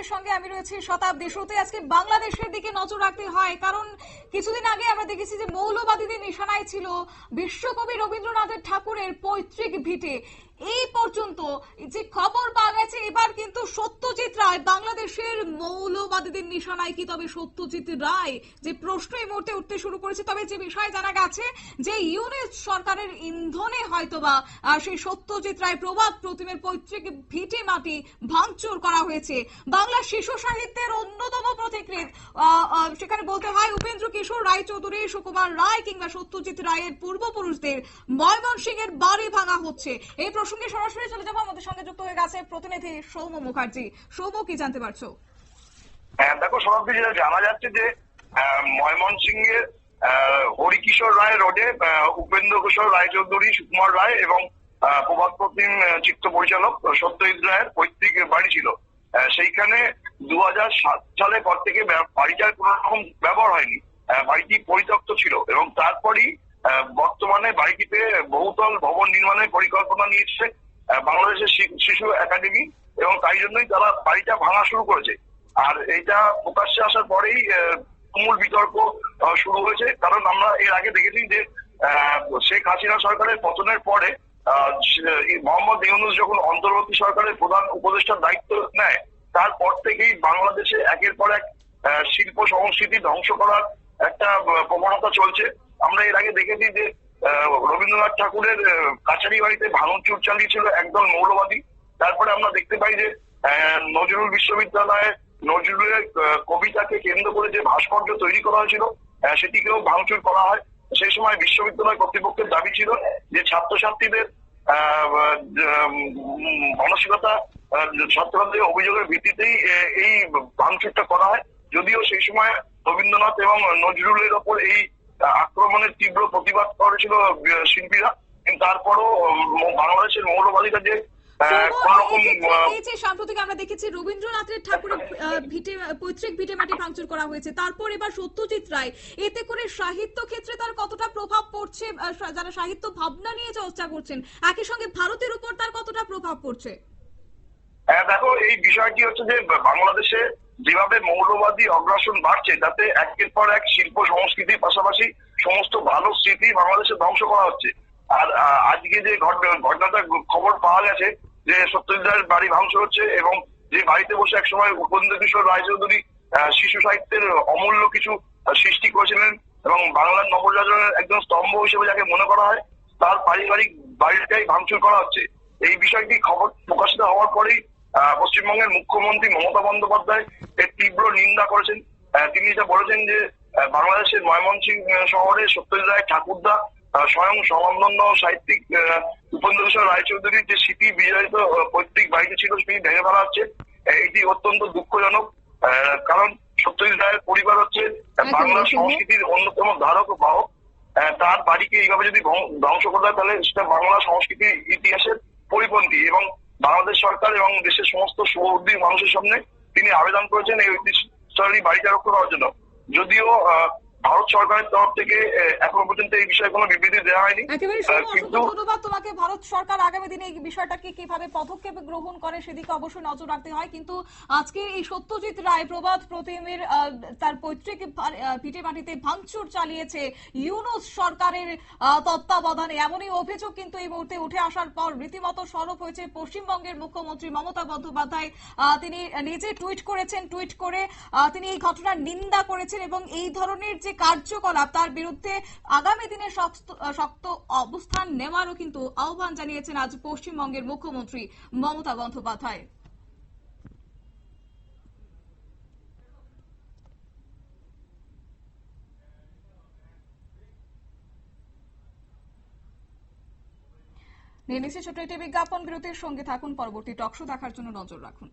আমাদের সঙ্গে আমি রয়েছি শতাব্দী। শুরুতে আজকে বাংলাদেশের দিকে নজর রাখতে হয়, কারণ কিছুদিন আগে আমরা দেখেছি যে মৌলবাদীদের নিশানায় ছিল বিশ্বকবি রবীন্দ্রনাথের ঠাকুরের পৈতৃক ভিটে। এই পর্যন্ত যে খবর পাওয়া গেছে, এবার কিন্তু সত্যজিৎ রায় বাংলাদেশের মৌলবাদীদের নিশানায় কি তবে সত্যজিৎ রায়, যে প্রশ্ন এই মুহূর্তে উঠতে শুরু করেছে। তবে যে বিষয় জানা গেছে যে ইউনিস সরকারের ইন্ধনে হয়তোবা সেই সত্যজিৎ রায় প্রবাদ প্রতিমের পৈতৃক ভিটে মাটি ভাঙচুর করা হয়েছে। বাংলা শিশু সাহিত্যের অন্যতম পথিকৃৎ, সেখানে বলতে হয় উপেন্দ্র কিশোর রায়চৌধুরী, সুকুমার রায় কিংবা সত্যজিৎ রায়ের পূর্বপুরুষদের ময়মনসিংহের বাড়ি ভাঙা হচ্ছে। এই প্রসঙ্গে সরাসরি চলে যাবো, আমাদের সঙ্গে যুক্ত হয়ে গেছে প্রতিনিধি সৌম্য মুখার্জি। সৌম্য, কি জানতে পারছো? দেখো সবাই, যেটা জানা যাচ্ছে যে ময়মনসিংহের হরিকিশোর রায় রোডে উপেন্দ্র কিশোর রায়চৌধুরী, সুকুমার রায় এবং প্রভাত প্রতিম চিত্র পরিচালক সত্যজিৎ রায়ের পৈতৃক বাড়ি ছিল। সেইখানে 2007 সালের পর থেকে বাড়িটার কোন রকম ব্যবহার হয়নি, বাড়িটি পরিত্যক্ত ছিল এবং তারপরই বর্তমানে বাড়িটিতে বহুতল ভবন নির্মাণের পরিকল্পনা নিয়েছে বাংলাদেশের শিশু একাডেমি, এবং তাই জন্যই তারা বাড়িটা ভাঙা শুরু করেছে। আর এইটা প্রকাশ্যে আসার পরেই তুমুল বিতর্ক শুরু হয়েছে, কারণ আমরা এর আগে দেখেছি যে শেখ হাসিনা সরকারের পতনের পরে মোহাম্মদ ইউনূস যখন অন্তর্বর্তী সরকারের প্রধান উপদেষ্টার দায়িত্ব নেয়, তারপর থেকেই বাংলাদেশে একের পর এক শিল্প সংস্কৃতি ধ্বংস করার একটা প্রবণতা চলছে। আমরা এর আগে দেখেছি যে রবীন্দ্রনাথ ঠাকুরের কাছারি বাড়িতে ভাঙচুর চালিয়েছিল একদল মৌলবাদী। তারপরে আমরা দেখতে পাই যে নজরুল বিশ্ববিদ্যালয়ে নজরুলের কবিতাকে কেন্দ্র করে যে ভাস্কর্য তৈরি করা হয়েছিল, সেটিকেও ভাঙচুর করা হয়। সেই সময় বিশ্ববিদ্যালয় কর্তৃপক্ষের দাবি ছিল যে ছাত্রছাত্রীদের মানসিকতা, ছাত্রছাত্রীদের অভিযোগের ভিত্তিতেই এই ভাঙচুরটা করা হয়। যদিও সেই সময় রবীন্দ্রনাথ এবং নজরুলের ওপর এই আক্রমণের তীব্র প্রতিবাদ করেছিল শিল্পীরা, কিন্তু তারপরও বাংলাদেশের মৌলবাদীরা যে সাম্প্রতিক আমরা দেখেছি রবীন্দ্রনাথের ঠাকুরের পৈতৃক ভিটে মাটি ভাঙচুর করা হয়েছে, তারপর এবার সত্যজিৎ রায়, এতে করে সাহিত্য ক্ষেত্রে তার কতটা প্রভাব পড়ছে, যারা সাহিত্য ভাবনা নিয়ে চর্চা করছেন, একই সঙ্গে ভারতের উপর তার কতটা প্রভাব পড়ছে? দেখো, এই বিষয়টি হচ্ছে যে বাংলাদেশে যেভাবে মৌলবাদী অগ্রাসন বাড়ছে, তাতে একের পর এক শিল্প সংস্কৃতির পাশাপাশি সমস্ত ভালো স্মৃতি বাংলাদেশে ধ্বংস করা হচ্ছে। আর আজকে যে ঘটনাটা খবর পাওয়া গেছে যে সত্যজিৎ রায়ের বাড়ি ভাঙচুর হচ্ছে, এবং যে বাড়িতে বসে একসময় উপেন্দ্র কিশোর রায়চৌধুরী শিশু সাহিত্যের অমূল্য কিছু সৃষ্টি করেছিলেন এবং বাংলার নবজাগরণের একজন স্তম্ভ হিসেবে যাকে মনে করা হয়, তার পারিবারিক বাড়িটাই ভাঙচুর করা হচ্ছে। এই বিষয়টি খবর প্রকাশিত হওয়ার পরেই পশ্চিমবঙ্গের মুখ্যমন্ত্রী মমতা বন্দ্যোপাধ্যায় এর তীব্র নিন্দা করেছেন। তিনি এটা বলেছেন যে বাংলাদেশের ময়মনসিংহ শহরে সত্যজিৎ রায় ঠাকুরদা স্বয়ং স্বনামধন্য সাহিত্যিক উপেন্দ্র কিশোর রায়চৌধুরীর যে স্মৃতি বিজড়িত পৈতৃক বাড়িটি ছিল, সেটি ভেঙে ফেলা হচ্ছে। এটি অত্যন্ত দুঃখজনক, কারণ সত্যজিৎ রায়ের পরিবার হচ্ছে বাংলা সংস্কৃতির অন্যতম ধারক ও বাহক। তার বাড়িকে এইভাবে যদি ধ্বংস করা হয়, তাহলে সেটা বাংলা সংস্কৃতির ইতিহাসের পরিপন্থী। এবং বাংলাদেশ সরকার এবং দেশের সমস্ত শুভবুদ্ধি মানুষের সামনে তিনি আবেদন করেছেন এই ঐতিহ্যশালী বাড়িটা রক্ষা করার জন্য। যদিও ভারত সরকারের তরফ থেকে এখনো পর্যন্ত এই বিষয়ে কোনো বিবৃতি দেওয়া হয়নি। কিন্তু ধন্যবাদ তোমাকে। ভারত সরকার আগামী দিনে এই বিষয়টাকে কিভাবে পদক্ষেপ গ্রহণ করে সেদিকে অবশ্যই নজর রাখতে হয়। কিন্তু আজকে এই সত্যজিৎ রায় প্রবাদ প্রতিমের তার পৈতৃক ভিটে মাটিতে ভাঙচুর চালিয়েছে ইউনূস সরকারের তত্ত্বাবধানে, এমনই অভিযোগ কিন্তু এই মুহূর্তে উঠে আসার পর রীতিমতো সরব হয়েছে পশ্চিমবঙ্গের মুখ্যমন্ত্রী মমতা বন্দ্যোপাধ্যায়। তিনি নিজে টুইট করেছেন, টুইট করে তিনি এই ঘটনার নিন্দা করেছেন এবং এই ধরনের যে কার্যকলাপ তার বিরুদ্ধে আগামী দিনে শক্ত অবস্থান নেওয়ারও কিন্তু আহ্বান জানিয়েছেন আজ পশ্চিমবঙ্গের মুখ্যমন্ত্রী মমতা বন্দ্যোপাধ্যায়। নিয়ে নিচ্ছে ছোট্ট একটি বিজ্ঞাপন বিরতির, সঙ্গে থাকুন, পরবর্তী টকশো দেখার জন্য নজর রাখুন।